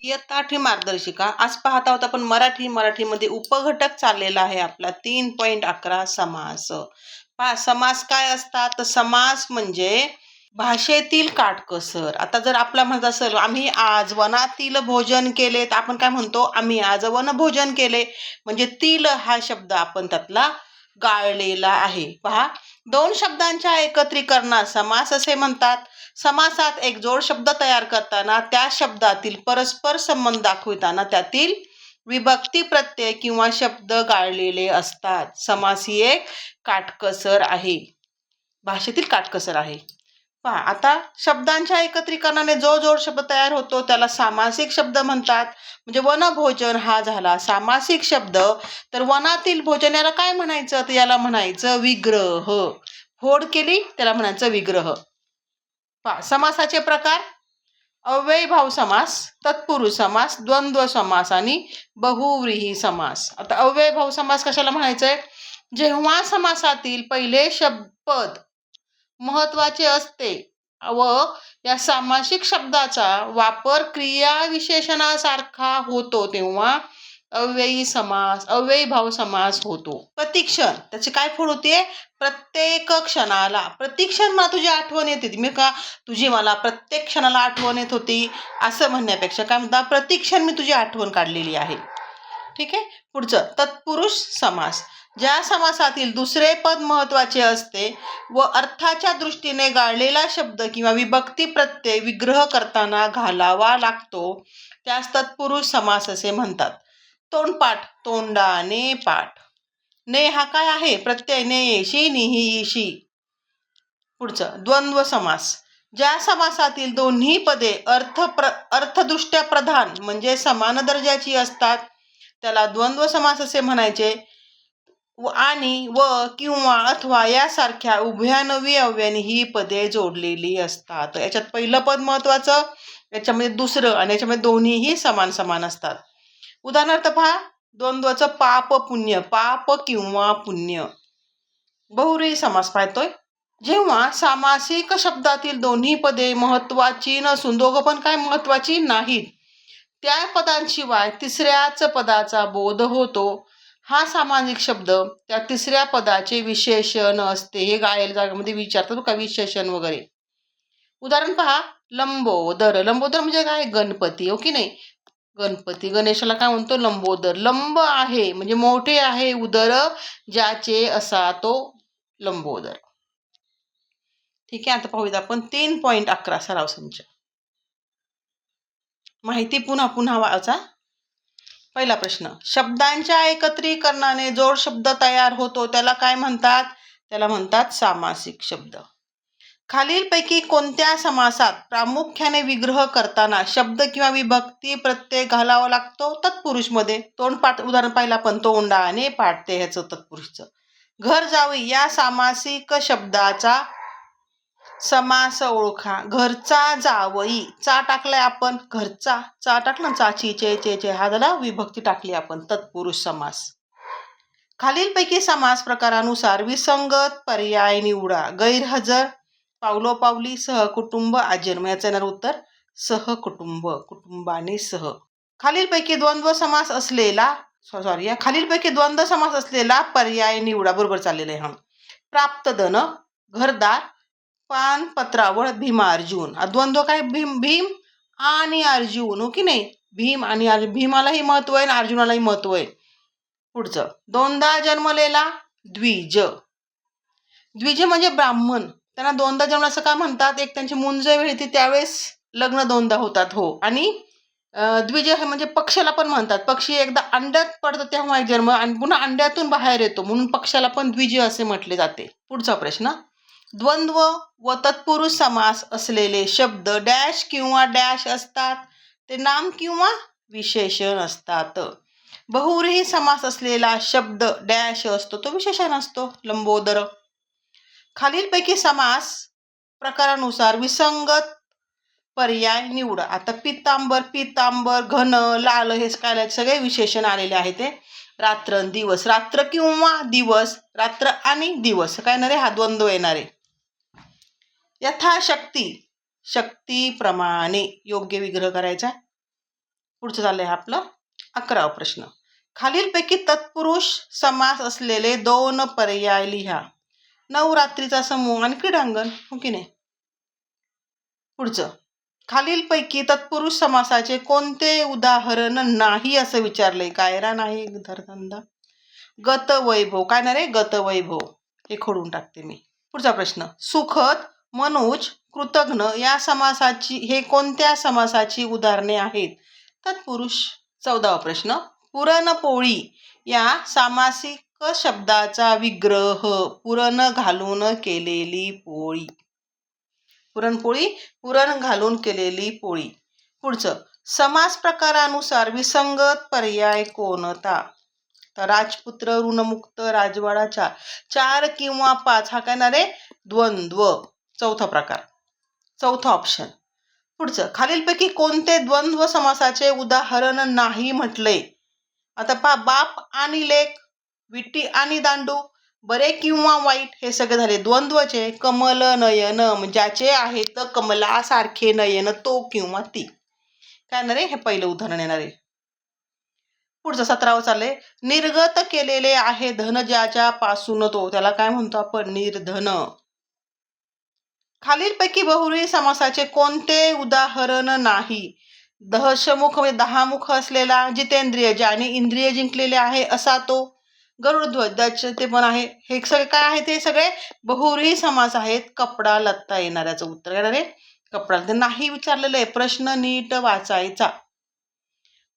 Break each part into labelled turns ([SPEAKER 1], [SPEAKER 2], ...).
[SPEAKER 1] इयत्ता 8वी मार्गदर्शिका. आज पाहत आहोत आपण मराठीमध्ये उपघटक चाललेला आहे आपला 3.11 समास. पहा समास काय असतात, तर समास म्हणजे भाषेतील काटकसर. आता जर आपला म्हणत असेल आम्ही आज वनातील भोजन केले, तर आपण काय म्हणतो, आम्ही आज वनभोजन केले. म्हणजे तील हा शब्द आपण त्यातला गाळलेला आहे. पहा, दोन शब्दांच्या एकत्रीकरणास समास असे म्हणतात. समासात एक जोड शब्द तयार करताना त्या शब्दातील परस्पर संबंध दाखविताना त्यातील विभक्ती प्रत्यय किंवा शब्द गाळलेले असतात. समास ही एक काटकसर आहे, भाषेतील काटकसर आहे. पहा, आता शब्दांच्या एकत्रीकरणाने जो जोड शब्द तयार होतो त्याला सामासिक शब्द म्हणतात. म्हणजे वनभोजन हा झाला सामासिक शब्द. तर वनातील भोजन याला काय म्हणायचं, तर याला म्हणायचं विग्रह. फोड केली त्याला म्हणायचं विग्रह. पहा, समासाचे प्रकार: अव्ययीभाव समास, तत्पुरुष समास, द्वंद्व समास आणि बहुव्रीही समास. आता अव्ययीभाव समास कशाला म्हणायचंय, जेव्हा समासातील पहिले पद महत्वाचे असते व या सामासिक शब्दाचा वापर क्रिया विशेषणासारखा होतो तेव्हा अव्ययीभाव समास होतो. प्रतिक्षण, त्याची काय फोड होते, प्रत्येक क्षणाला. प्रतिक्षण मला तुझी आठवण येते, मी का तुझी मला प्रत्येक क्षणाला आठवण येत होती असं म्हणण्यापेक्षा काय म्हणता, प्रतिक्षण मी तुझी आठवण काढलेली आहे. ठीक आहे. पुढचं तत्पुरुष समास, ज्या समासातील दुसरे पद महत्वाचे असते व अर्थाच्या दृष्टीने गाळलेला शब्द किंवा विभक्ती प्रत्यय विग्रह करताना घालावा लागतो त्यास तत्पुरुष समास असे म्हणतात. तोंडपाठ, तोंडाने पाठ. ने हा काय आहे, प्रत्यय. नेशी निहीशी. पुढचं द्वंद्व समास, ज्या समासातील दोन्ही पदे अर्थदृष्ट्या प्रधान म्हणजे समान दर्जाची असतात त्याला द्वंद्व समास असे म्हणायचे. आणि व किंवा अथवा यासारख्या उभयान्वयी अव्ययाने ही पदे जोडलेली असतात. याच्यात पहिलं पद महत्वाचं, याच्यामध्ये दुसरं, आणि याच्यामध्ये दोन्हीही समान असतात. उदाहरणार्थ पहा, द्वंद्वचं पाप पुण्य, पाप किंवा पुण्य. बहुव्रीही समास पाहतोय, जेव्हा सामासिक शब्दातील दोन्ही पदे महत्वाची नसून दोघं पण काय महत्वाची नाहीत, त्या पदांशिवाय तिसऱ्याच पदाचा बोध होतो. हा सामासिक शब्द त्या तिसऱ्या पदाचे विशेषण असते. हे गाळलेल्या जागेमध्ये विचारतात का विशेषण वगैरे. उदाहरण पहा, लंबोदर. लंबोदर म्हणजे काय, गणपती. हो की नाही, गणपती. गणेशाला काय म्हणतो, लंबोदर. लंब आहे म्हणजे मोठे आहे उदर ज्याचे असा तो लंबोदर. ठीक आहे. आता पाहूया आपण 3.11 सराव संच. माहिती पुन्हा वाचा. पहिला प्रश्न, शब्दांच्या एकत्रीकरणाने जोड शब्द तयार होतो त्याला काय म्हणतात, त्याला म्हणतात सामासिक शब्द. खालीलपैकी कोणत्या समासात प्रामुख्याने विग्रह करताना शब्द किंवा विभक्ती प्रत्यय घालावा लागतो, तत्पुरुष मध्ये. तोंडपाठ उदाहरण पाहिलं आपण, तोंडाने पाठते ह्याचं तत्पुरुषचं. घर जावई या सामासिक शब्दाचा समास ओळखा. घरचा जावई, चा टाकलाय आपण, घरचा चा टाकला, चाची चे हा झाला विभक्ती टाकली आपण, तत्पुरुष समास. खालीलपैकी समास प्रकारानुसार विसंगत पर्याय निवडा. गैरहजर, पावलोपावली, सहकुटुंब, आजन्म. याचं येणार उत्तर सहकुटुंब, कुटुंबाने सह. खालीलपैकी द्वंद्व समास असलेला खालीलपैकी द्वंद्व समास असलेला पर्याय निवडा. बरोबर चाललेलं आहे. प्राप्तधन, घरदार, पानपत्रावळ, भीमार्जुन. द्वंद्व काय, भीम आणि अर्जुन. हो की नाही, भीम आणि अर्जुन. भीमालाही महत्व आहे आणि अर्जुनालाही महत्व आहे. पुढचं, दोनदा जन्मलेला, द्विज. द्विज म्हणजे ब्राह्मण, त्यांना दोनदा जन्मला असं का म्हणतात, एक त्यांची मुंज वेळी त्यावेळेस लग्न दोनदा होतात. हो. आणि द्विज हे म्हणजे पक्षाला पण म्हणतात, पक्षी एकदा अंड्यात पडतं तेव्हा एक जन्म आणि पुन्हा अंड्यातून बाहेर येतो म्हणून पक्षाला पण द्विज असे म्हटले जाते. पुढचा प्रश्न, द्वंद्व व तत्पुरुष समास असलेले शब्द डॅश किंवा डॅश असतात, ते नाम किंवा विशेषण असतात. बहुव्रीही समास असलेला शब्द डॅश असतो, तो विशेषण असतो, लंबोदर. खालीलपैकी समास प्रकारानुसार विसंगत पर्याय निवडा. आता पितांबर, घन, लाल हे काय सगळे विशेषण आलेले आहे. ते रात्र दिवस, रात्र किंवा दिवस, रात्र आणि दिवस काय येणारे, हा द्वंद्व येणारे. यथाशक्ती, शक्तीप्रमाणे योग्य विग्रह करायचा. पुढचं झालंय आपलं 11वा प्रश्न. खालीलपैकी तत्पुरुष समास असलेले 2 पर्याय लिहा. नवरात्रीचा समूह आणि क्रीडांगण, हो की नाही. पुढचं, खालीलपैकी तत्पुरुष समासाचे कोणते उदाहरण नाही असं विचारलंय. कायरा नाही धरधंदा. गत वैभव, काय ना रे, गत वैभव, हे खोडून टाकते मी. पुढचा प्रश्न, सुखद, मनोज, कृतघ्न या समासाची हे कोणत्या समासाची उदाहरणे आहेत. तत्पुरुष. 14वा प्रश्न, पुरणपोळी या सामासिक शब्दाचा विग्रह. पुरण घालून केलेली पोळी. पुरणपोळी, पुरण घालून केलेली पोळी. पुढचं, समास प्रकारानुसार विसंगत पर्याय कोणता. तर राजपुत्र, ऋणमुक्त, राजवाडाच्या 4 किंवा 5 हा काय ना रे, द्वंद्व. चौथा प्रकार, चौथा ऑप्शन. पुढचं, खालीलपैकी कोणते द्वंद्व समासाचे उदाहरण नाही म्हटले. आता पहा, बाप आणि लेक, विटी आणि दांडू, बरे किंवा वाईट, हे सगळे झाले द्वंद्वचे. कमल नयन, ज्याचे आहेत कमलासारखे नयन, तो किंवा ती, काय ना रे, हे पहिलं उदाहरण येणार आहे. पुढचं 17वं चाललंय, निर्गत केलेले आहे धन ज्याच्या पासून तो, त्याला काय म्हणतो आपण, निर्धन. खालीलपैकी बहुव्रीही समासाचे कोणते उदाहरण नाही. दशमुख म्हणजे 10 मुख असलेला, जितेंद्रिय, ज्याने इंद्रिय जिंकलेले आहे असा तो. गरुडध्वज ते पण आहे. हे सगळे काय आहेत, हे सगळे बहुव्रीही समास आहेत. कपडा लत्ता येणाऱ्याचं उत्तर येणार आहे कपडा. ते नाही विचारलेलं आहे, प्रश्न नीट वाचायचा.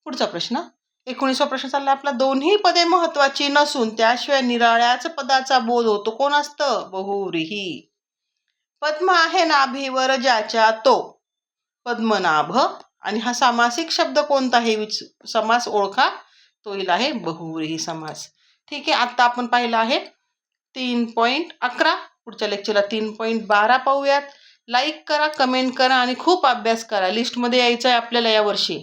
[SPEAKER 1] पुढचा प्रश्न, 19वा प्रश्न चालला आपला, दोन्ही पदे महत्वाची नसून त्याशिवाय निराळ्याच पदाचा बोध होतो. कोण असतं, बहुव्रीही. पद्म आहे नाभीवर ज्याच्या तो, पद्मनाभ. आणि हा सामासिक शब्द कोणता हे समास ओळखा, तो येईल आहे बहुव्रीही समास. ठीक आहे, आता आपण पाहिलं आहे 3.11. पुढच्या लेक्चरला 3.12 पाहूयात. लाईक करा, कमेंट करा आणि खूप अभ्यास करा. लिस्टमध्ये यायचं आहे आपल्याला यावर्षी.